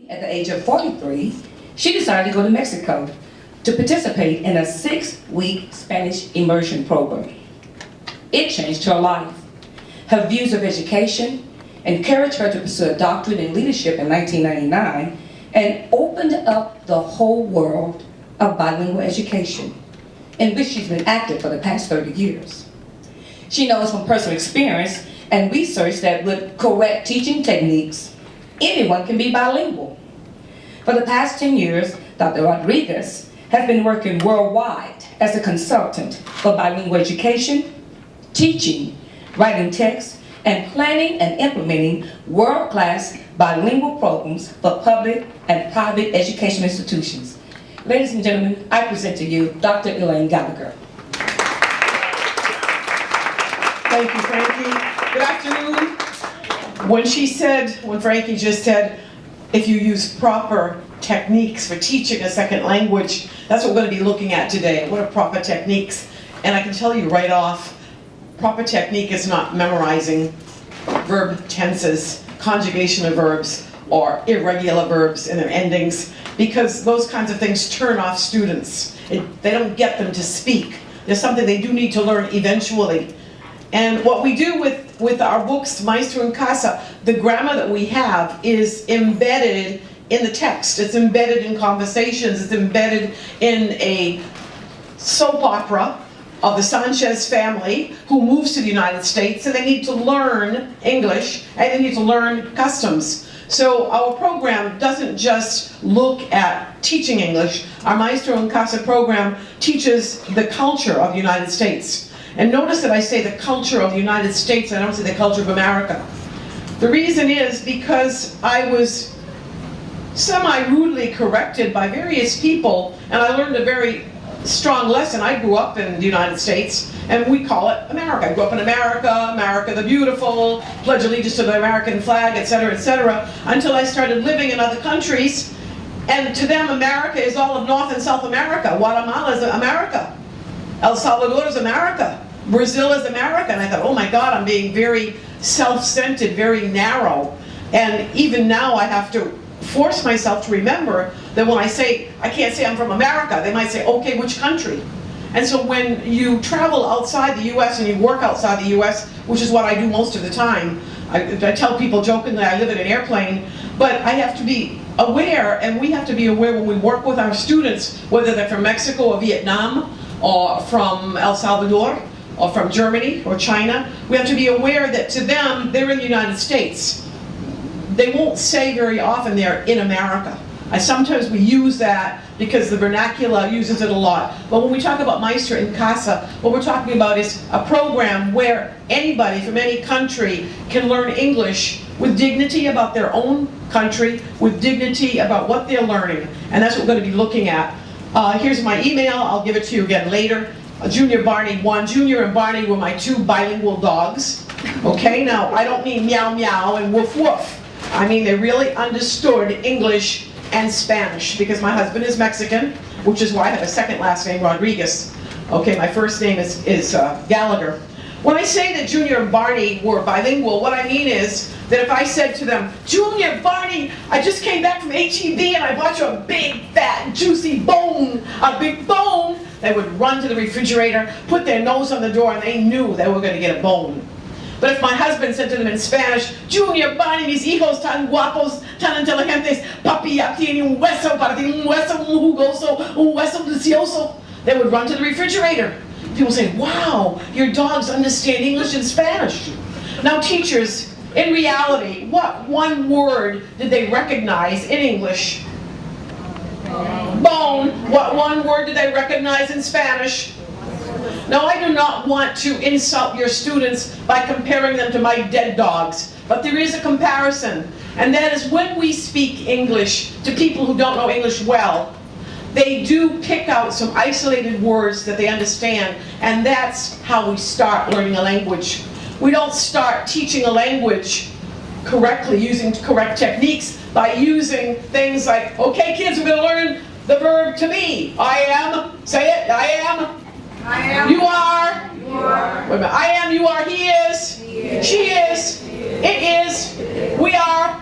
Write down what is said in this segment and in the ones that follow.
At the age of 43, she decided to go to Mexico to participate in a 6-week Spanish immersion program. It changed her life. Her views of education encouraged her to pursue a doctorate in leadership in 1999 and opened up the whole world of bilingual education, in which she's been active for the past 30 years. She knows from personal experience and research that with correct teaching techniques, anyone can be bilingual. For the past 10 years, Dr. Rodriguez has been working worldwide as a consultant for bilingual education, teaching, writing texts, and planning and implementing world-class bilingual programs for public and private education institutions. Ladies and gentlemen, I present to you Dr. Elaine Gallagher. Thank you, Frankie. Good afternoon. When Frankie just said, if you use proper techniques for teaching a second language, that's what we're going to be looking at today. What are proper techniques? And I can tell you right off, proper technique is not memorizing verb tenses, conjugation of verbs, or irregular verbs in their endings, because those kinds of things turn off students. They don't get them to speak. There's something they do need to learn eventually. And what we do with our books, Maestro and Casa, the grammar that we have is embedded in the text. It's embedded in conversations. It's embedded in a soap opera of the Sanchez family who moves to the United States, and they need to learn English and they need to learn customs. So our program doesn't just look at teaching English. Our Maestro and Casa program teaches the culture of the United States. And notice that I say the culture of the United States, I don't say the culture of America. The reason is because I was semi-rudely corrected by various people, and I learned a very strong lesson. I grew up in the United States, and we call it America. I grew up in America, America the beautiful, pledge allegiance to the American flag, etc., until I started living in other countries, and to them America is all of North and South America. Guatemala is America. El Salvador is America. Brazil is America. And I thought, oh my God, I'm being very self-centered, very narrow. And even now I have to force myself to remember that when I say, I can't say I'm from America, they might say, okay, which country? And so when you travel outside the US and you work outside the US, which is what I do most of the time, I tell people jokingly I live in an airplane, but I have to be aware, and we have to be aware when we work with our students, whether they're from Mexico or Vietnam, or from El Salvador, or from Germany or China, we have to be aware that to them, they're in the United States. They won't say very often they're in America. Sometimes we use that because the vernacular uses it a lot. But when we talk about Maestro and Casa, what we're talking about is a program where anybody from any country can learn English with dignity about their own country, with dignity about what they're learning. And that's what we're going to be looking at. Here's my email. I'll give it to you again later. Junior Barney 1. Junior and Barney were my 2 bilingual dogs. Okay, now I don't mean meow meow and woof woof. I mean they really understood English and Spanish, because my husband is Mexican, which is why I have a second last name, Rodriguez. Okay, my first name is Gallagher. When I say that Junior and Barney were bilingual, what I mean is that if I said to them, Junior, Barney, I just came back from HEB and I bought you a big, fat, juicy bone, a big bone, they would run to the refrigerator, put their nose on the door, and they knew they were going to get a bone. But if my husband said to them in Spanish, Junior, Barney, mis hijos tan guapos, tan inteligentes, papi ya tiene un hueso para ti, un hueso muy jugoso, un hueso delicioso, they would run to the refrigerator. People say, wow, your dogs understand English and Spanish. Now teachers, in reality, what one word did they recognize in English? Bone. What one word did they recognize in Spanish? Now I do not want to insult your students by comparing them to my dead dogs, but there is a comparison. And that is when we speak English to people who don't know English well, they do pick out some isolated words that they understand, and that's how we start learning a language. We don't start teaching a language correctly, using correct techniques, by using things like, okay kids, we're going to learn the verb to be. I am, say it, I am. I am. You are. You are. Wait a minute. I am, you are, he is. She is. It is. We are.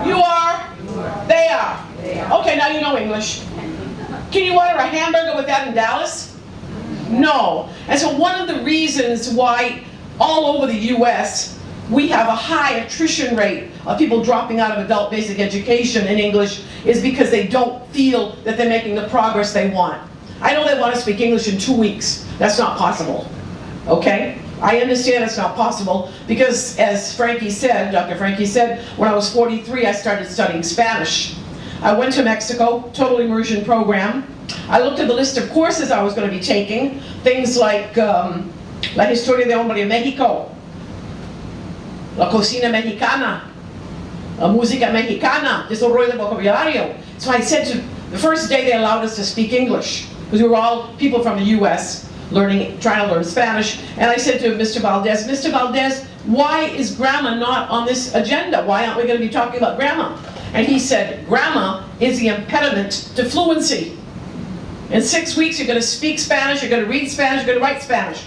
You are. They are. English? Can you order a hamburger with that in Dallas? No. And so one of the reasons why all over the US we have a high attrition rate of people dropping out of adult basic education in English is because they don't feel that they're making the progress they want. I know they want to speak English in 2 weeks. That's not possible. Okay? I understand it's not possible because, as Frankie said, Dr. Frankie said, when I was 43 I started studying Spanish. I went to Mexico, total immersion program. I looked at the list of courses I was going to be taking, things like La Historia de Hombre de México, La Cocina Mexicana, La Música Mexicana, Desarrollo del Vocabulario. So I said to, the first day they allowed us to speak English, because we were all people from the US trying to learn Spanish, and I said to Mr. Valdez, why is grammar not on this agenda? Why aren't we going to be talking about grammar? And he said, grammar is the impediment to fluency. In 6 weeks you're going to speak Spanish, you're going to read Spanish, you're going to write Spanish.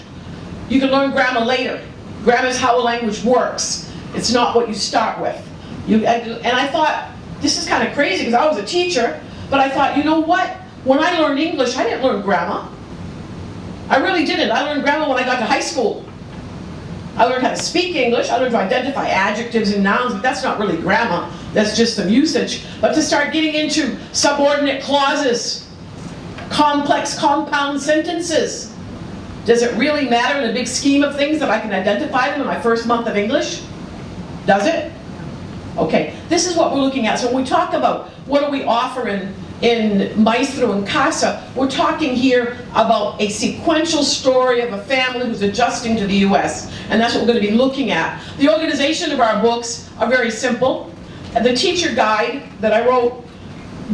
You can learn grammar later. Grammar is how a language works. It's not what you start with. And I thought, this is kind of crazy because I was a teacher, but I thought, you know what? When I learned English, I didn't learn grammar. I really didn't. I learned grammar when I got to high school. I learned how to speak English, I learned to identify adjectives and nouns, but that's not really grammar. That's just some usage. But to start getting into subordinate clauses, complex compound sentences, does it really matter in the big scheme of things that I can identify them in my first month of English? Does it? Okay, this is what we're looking at. So when we talk about what do we offer in Maestro and Casa, we're talking here about a sequential story of a family who's adjusting to the US, and that's what we're going to be looking at. The organization of our books are very simple. The teacher guide that I wrote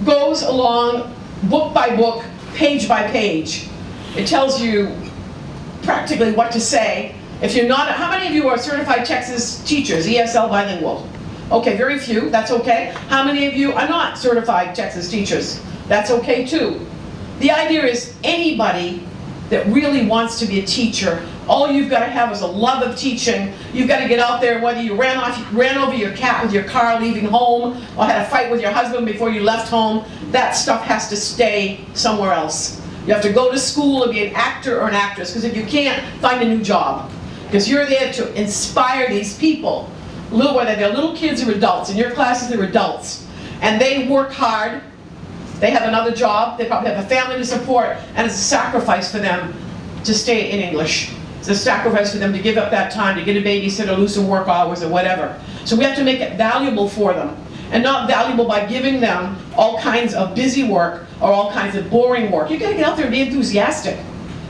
goes along book by book, page by page. It tells you practically what to say. If you're not, how many of you are certified Texas teachers, ESL bilingual? Okay, very few, that's okay. How many of you are not certified Texas teachers? That's okay too. The idea is anybody that really wants to be a teacher, all you've got to have is a love of teaching. You've got to get out there, whether you ran over your cat with your car leaving home, or had a fight with your husband before you left home, that stuff has to stay somewhere else. You have to go to school and be an actor or an actress, because if you can't, find a new job. Because you're there to inspire these people. Whether they're little kids or adults, in your classes they're adults, and they work hard, they have another job, they probably have a family to support, and it's a sacrifice for them to stay in English. It's a sacrifice for them to give up that time to get a babysitter, lose some work hours or whatever. So we have to make it valuable for them, and not valuable by giving them all kinds of busy work or all kinds of boring work. You gotta get out there and be enthusiastic.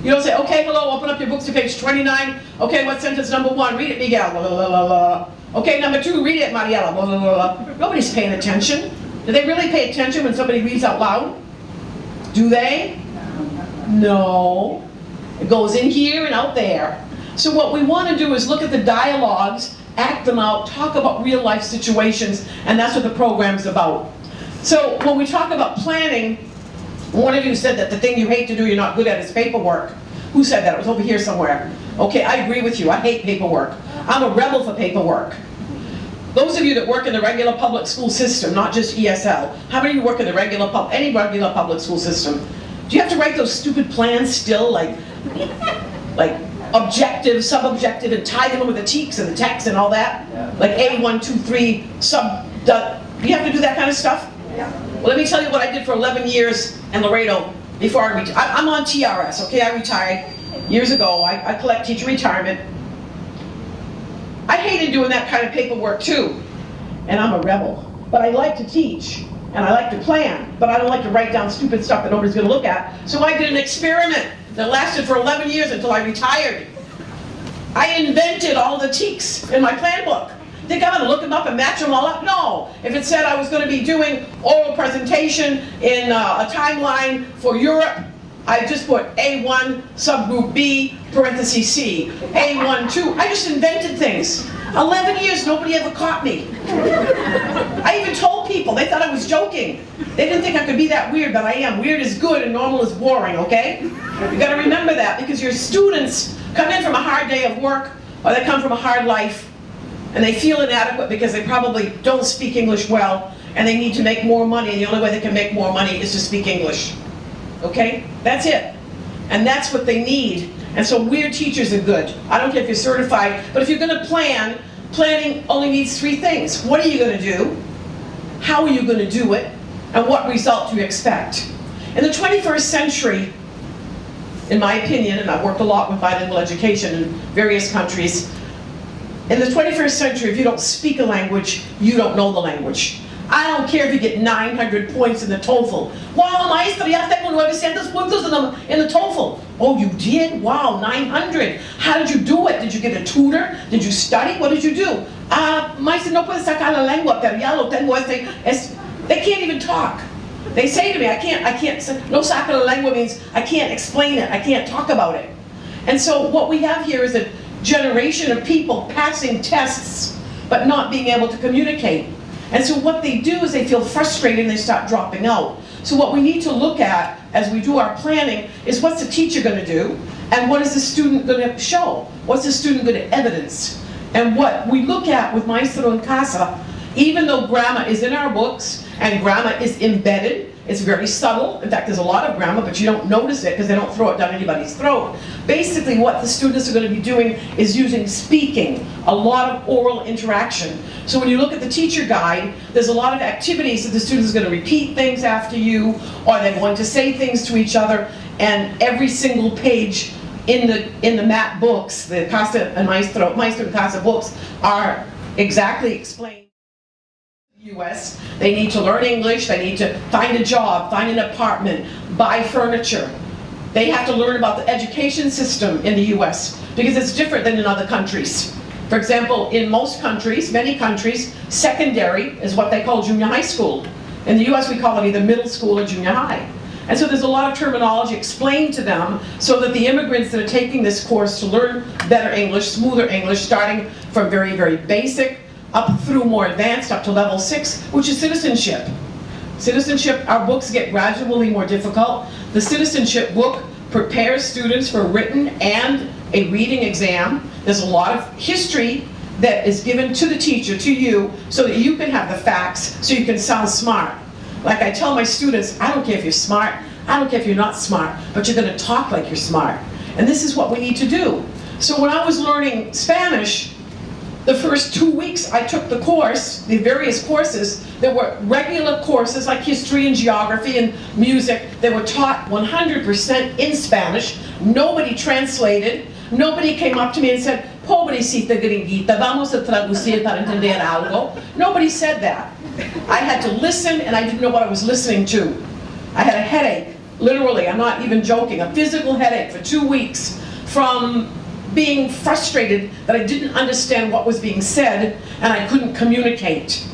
You don't say, okay, hello, open up your books to page 29. Okay, what's sentence number 1? Read it, Miguel. Blah, blah, blah, blah. Okay, number 2, read it, Mariela. Blah, blah, blah, blah. Nobody's paying attention. Do they really pay attention when somebody reads out loud? Do they? No. It goes in here and out there. So what we want to do is look at the dialogues, act them out, talk about real life situations, and that's what the program's about. So when we talk about planning, one of you said that the thing you hate to do, you're not good at, is paperwork. Who said that? It was over here somewhere. Okay, I agree with you. I hate paperwork. I'm a rebel for paperwork. Those of you that work in the regular public school system, not just ESL, how many of you work in the any regular public school system? Do you have to write those stupid plans still, like objective, sub-objective, and tie them with the teaks and the text and all that? Like A, 1, 2, 3, do you have to do that kind of stuff? Well, let me tell you what I did for 11 years in Laredo before I retired. I'm on TRS, okay? I retired years ago. I collect teacher retirement. I hated doing that kind of paperwork too. And I'm a rebel. But I like to teach, and I like to plan, but I don't like to write down stupid stuff that nobody's going to look at. So I did an experiment that lasted for 11 years until I retired. I invented all the teaks in my plan book. Think I'm going to look them up and match them all up? No. If it said I was going to be doing oral presentation in a timeline for Europe, I just put A1, subgroup B, parentheses C, A1, 2. I just invented things. 11 years, nobody ever caught me. I even told people, they thought I was joking. They didn't think I could be that weird, but I am. Weird is good and normal is boring, okay? You gotta remember that, because your students come in from a hard day of work, or they come from a hard life, and they feel inadequate because they probably don't speak English well, and they need to make more money, and the only way they can make more money is to speak English. Okay? That's it. And that's what they need. And so weird teachers are good. I don't care if you're certified, but if you're going to plan, planning only needs 3 things. What are you going to do? How are you going to do it? And what result do you expect? In the 21st century, in my opinion, and I've worked a lot with bilingual education in various countries, in the 21st century, if you don't speak a language, you don't know the language. I don't care if you get 900 points in the TOEFL. Wow, maestra, ya tengo 900 puntos in the TOEFL. Oh, you did? Wow, 900. How did you do it? Did you get a tutor? Did you study? What did you do? Maestra, no puedes sacar la lengua, pero ya lo tengo They can't even talk. They say to me, I can't, no saca la lengua means I can't explain it, I can't talk about it. And so what we have here is a generation of people passing tests, but not being able to communicate. And so what they do is they feel frustrated and they start dropping out. So what we need to look at as we do our planning is what's the teacher going to do, and what is the student going to show? What's the student going to evidence? And what we look at with Maestro and Casa, even though grammar is in our books and grammar is embedded, it's very subtle. In fact, there's a lot of grammar, but you don't notice it because they don't throw it down anybody's throat. Basically, what the students are going to be doing is using speaking, a lot of oral interaction. So when you look at the teacher guide, there's a lot of activities that the students are going to repeat things after you, or they're going to say things to each other, and every single page in the MATT books, the Casa and Maestro and Casa books, are exactly explained. US, they need to learn English, they need to find a job, find an apartment, buy furniture. They have to learn about the education system in the US because it's different than in other countries. For example, in most countries, many countries, secondary is what they call junior high school. In the US we call it either middle school or junior high. And so there's a lot of terminology explained to them so that the immigrants that are taking this course to learn better English, smoother English, starting from very, very basic up through more advanced, up to level 6, which is citizenship. Citizenship, our books get gradually more difficult. The citizenship book prepares students for written and a reading exam. There's a lot of history that is given to the teacher, to you, so that you can have the facts, so you can sound smart. Like I tell my students, I don't care if you're smart, I don't care if you're not smart, but you're going to talk like you're smart. And this is what we need to do. So when I was learning Spanish, the first 2 weeks I took the course, the various courses, there were regular courses like history and geography and music. They were taught 100% in Spanish. Nobody translated. Nobody came up to me and said, pobrecita gringuita, vamos a traducir para entender algo. Nobody said that. I had to listen, and I didn't know what I was listening to. I had a headache, literally, I'm not even joking, a physical headache for 2 weeks from being frustrated that I didn't understand what was being said and I couldn't communicate.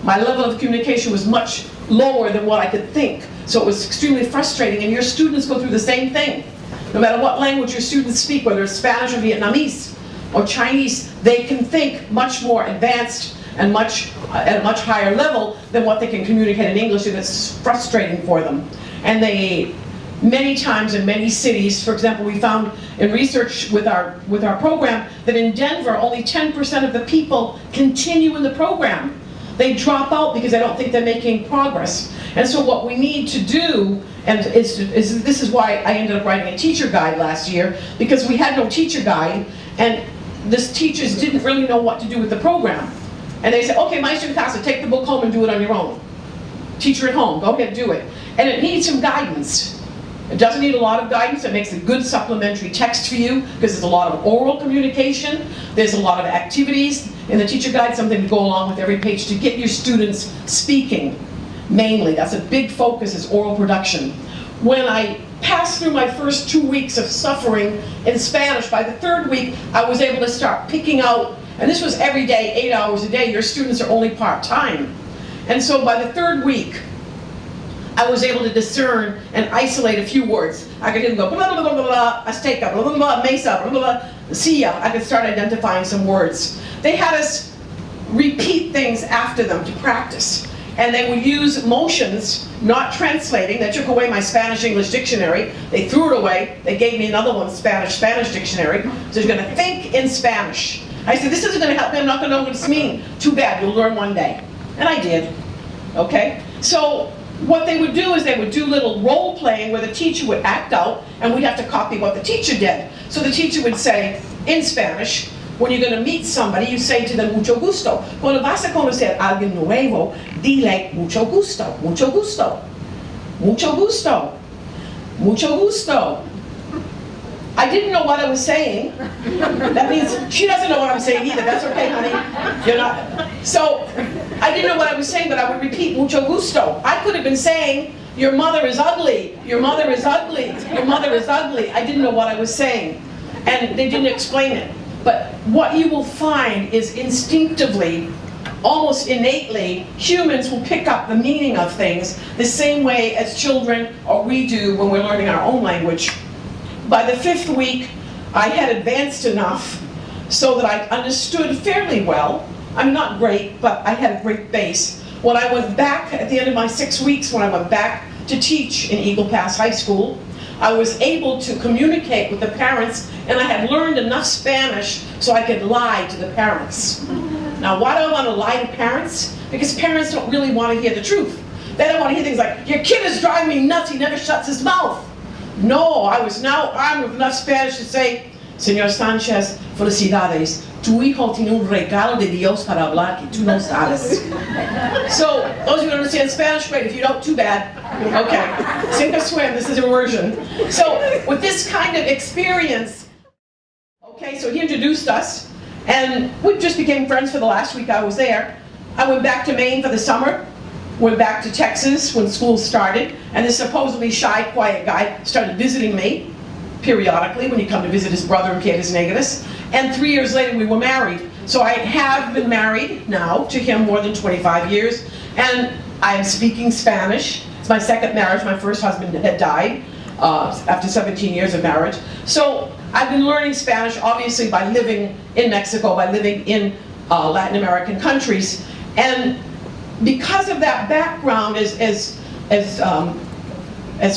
My level of communication was much lower than what I could think, so it was extremely frustrating, and your students go through the same thing. No matter what language your students speak, whether it's Spanish or Vietnamese or Chinese, they can think much more advanced and at a much higher level than what they can communicate in English, and it's frustrating for them. And they, many times in many cities, for example, we found in research with our program that in Denver, only 10% of the people continue in the program. They drop out because they don't think they're making progress. And so what we need to do, and this is why I ended up writing a teacher guide last year, because we had no teacher guide, and the teachers didn't really know what to do with the program. And they said, okay, Maestro and Casa, take the book home and do it on your own. Teacher at home, go ahead, do it. And it needs some guidance. It doesn't need a lot of guidance. It makes a good supplementary text for you because there's a lot of oral communication. There's a lot of activities in the teacher guide, something to go along with every page to get your students speaking. Mainly, that's a big focus, is oral production. When I passed through my first 2 weeks of suffering in Spanish, by the 3rd week, I was able to start picking out, and this was every day, 8 hours a day. Your students are only part-time. And so by the 3rd week, I was able to discern and isolate a few words. I could even go blah blah blah blah blah, azteca, blah blah blah, mesa, blah blah blah, sia. I could start identifying some words. They had us repeat things after them to practice. And they would use motions, not translating. They took away my Spanish-English dictionary. They threw it away. They gave me another one, Spanish dictionary. So you're going to think in Spanish. I said, this isn't going to help me. I'm not going to know what this means. Too bad, you'll learn one day. And I did. okay? So what they would do is they would do little role playing where the teacher would act out and we'd have to copy what the teacher did. So the teacher would say, in Spanish, when you're going to meet somebody, you say to them, mucho gusto. Cuando vas a conocer a alguien nuevo, dile, mucho gusto, mucho gusto, mucho gusto, mucho gusto. I didn't know what I was saying. That means she doesn't know what I'm saying either. That's okay, honey. You're not. So I didn't know what I was saying, but I would repeat mucho gusto. I could have been saying, your mother is ugly, your mother is ugly, your mother is ugly. I didn't know what I was saying. And they didn't explain it. But what you will find is instinctively, almost innately, humans will pick up the meaning of things the same way as children or we do when we're learning our own language. By the 5th week, I had advanced enough so that I understood fairly well. I'm not great, but I had a great base. When I went back at the end of my 6 weeks, when I went back to teach in Eagle Pass High School, I was able to communicate with the parents, and I had learned enough Spanish so I could lie to the parents. Now, why do I want to lie to parents? Because parents don't really want to hear the truth. They don't want to hear things like, your kid is driving me nuts, he never shuts his mouth. No, I was now armed with enough Spanish to say, Señor Sánchez, felicidades, tu hijo tiene un regalo de Dios para hablar que tú no sabes. So, those of you who understand Spanish, great. If you don't, too bad. Okay, sink or swim, this is immersion. So, with this kind of experience, okay, so he introduced us, and we just became friends for the last week I was there. I went back to Maine for the summer. Went back to Texas when school started, and this supposedly shy, quiet guy started visiting me periodically when he'd come to visit his brother in Piedras Negras. And 3 years later, we were married. So I have been married now to him more than 25 years, and I am speaking Spanish. It's my second marriage. My first husband had died after 17 years of marriage. So I've been learning Spanish, obviously, by living in Mexico, by living in Latin American countries. And because of that background, as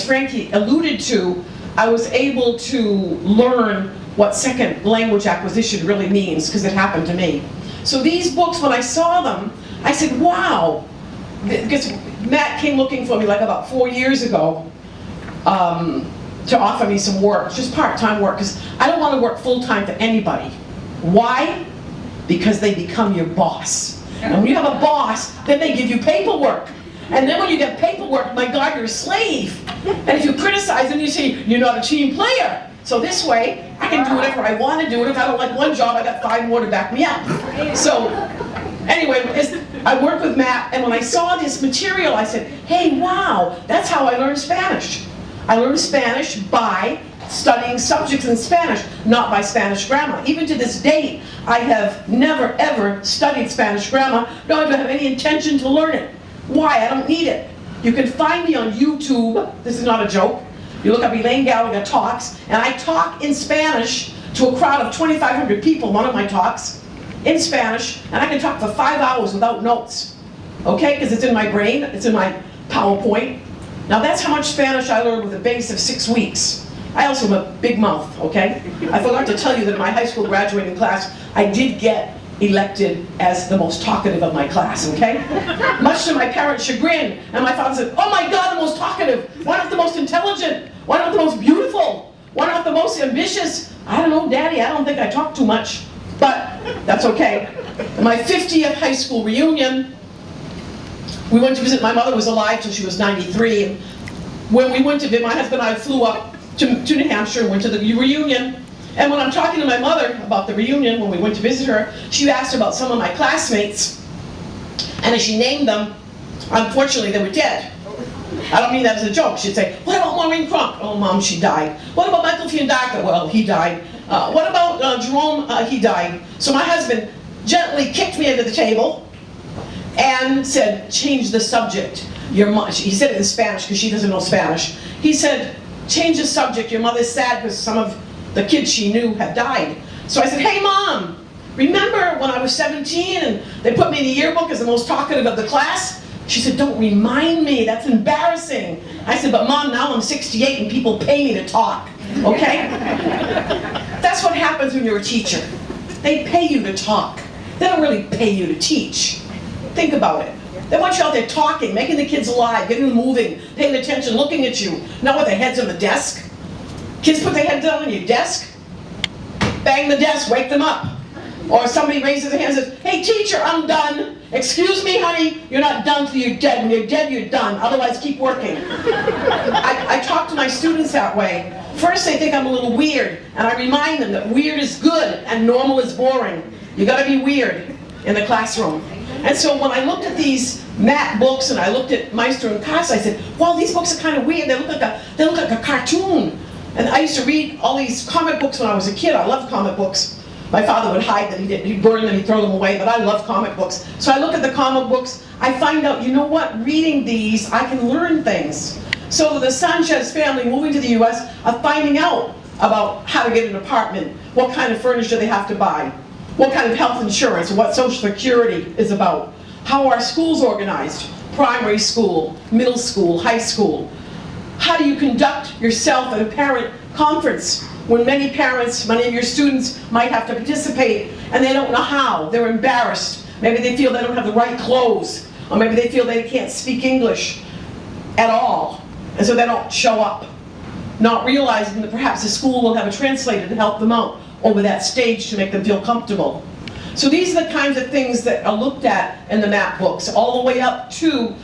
Frankie alluded to, I was able to learn what second language acquisition really means, because it happened to me. So these books, when I saw them, I said, wow. Because Matt came looking for me like about 4 years ago to offer me some work, just part-time work, because I don't want to work full-time for anybody. Why? Because they become your boss. And when you have a boss, then they give you paperwork. And then when you get paperwork, my God, you're a slave. And if you criticize them, you say, you're not a team player. So this way, I can do whatever I want to do, and if I don't like one job, I got 5 more to back me up. So, anyway, I worked with Matt, and when I saw this material, I said, hey, wow, that's how I learned Spanish. I learned Spanish by studying subjects in Spanish, not by Spanish grammar. Even to this date, I have never, ever studied Spanish grammar, nor do I have any intention to learn it. Why? I don't need it. You can find me on YouTube. This is not a joke. You look up Elaine Gallagher Talks, and I talk in Spanish to a crowd of 2,500 people, one of my talks, in Spanish, and I can talk for 5 hours without notes. Okay? Because it's in my brain, it's in my PowerPoint. Now that's how much Spanish I learned with a base of 6 weeks. I also have a big mouth, okay? I forgot to tell you that in my high school graduating class, I did get elected as the most talkative of my class, okay? Much to my parents' chagrin. And my father said, oh my God, the most talkative. Why not the most intelligent? Why not the most beautiful? Why not the most ambitious? I don't know, Daddy, I don't think I talk too much. But that's okay. In my 50th high school reunion, we went to visit, my mother was alive till she was 93. And when we went to visit, my husband and I flew up to New Hampshire, went to the reunion. And when I'm talking to my mother about the reunion, when we went to visit her, she asked about some of my classmates. And as she named them, unfortunately, they were dead. I don't mean that as a joke. She'd say, what about Maureen Crump? Oh, Mom, she died. What about Michael Fiandaca? Well, he died. What about Jerome? He died. So my husband gently kicked me under the table and said, change the subject. Your mom, he said it in Spanish because she doesn't know Spanish. He said, change the subject. Your mother's sad because some of the kids she knew had died. So I said, hey Mom, remember when I was 17 and they put me in the yearbook as the most talkative of the class? She said, don't remind me, that's embarrassing. I said, but Mom, now I'm 68 and people pay me to talk, okay? That's what happens when you're a teacher. They pay you to talk. They don't really pay you to teach. Think about it. They want you out there talking, making the kids alive, getting them moving, paying attention, looking at you, not with their heads on the desk. Kids put their heads down on your desk, bang the desk, wake them up. Or somebody raises their hand and says, hey teacher, I'm done. Excuse me, honey, you're not done till you're dead. When you're dead, you're done. Otherwise, keep working. I talk to my students that way. First, they think I'm a little weird, and I remind them that weird is good and normal is boring. You gotta be weird in the classroom. And so when I looked at these MATT books and I looked at Maestro and Casa, I said, wow, these books are kind of weird. They look like a cartoon. And I used to read all these comic books when I was a kid. I loved comic books. My father would hide them, he'd burn them, he'd throw them away, but I love comic books. So I look at the comic books, I find out, you know what, reading these, I can learn things. So the Sanchez family moving to the US are finding out about how to get an apartment, what kind of furniture they have to buy, what kind of health insurance, what Social Security is about, how are schools organized, primary school, middle school, high school. How do you conduct yourself at a parent conference when many parents, many of your students might have to participate and they don't know how, they're embarrassed. Maybe they feel they don't have the right clothes, or maybe they feel they can't speak English at all, and so they don't show up, not realizing that perhaps the school will have a translator to help them out over that stage to make them feel comfortable. So these are the kinds of things that are looked at in the MATT books, all the way up to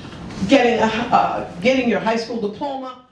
getting your high school diploma.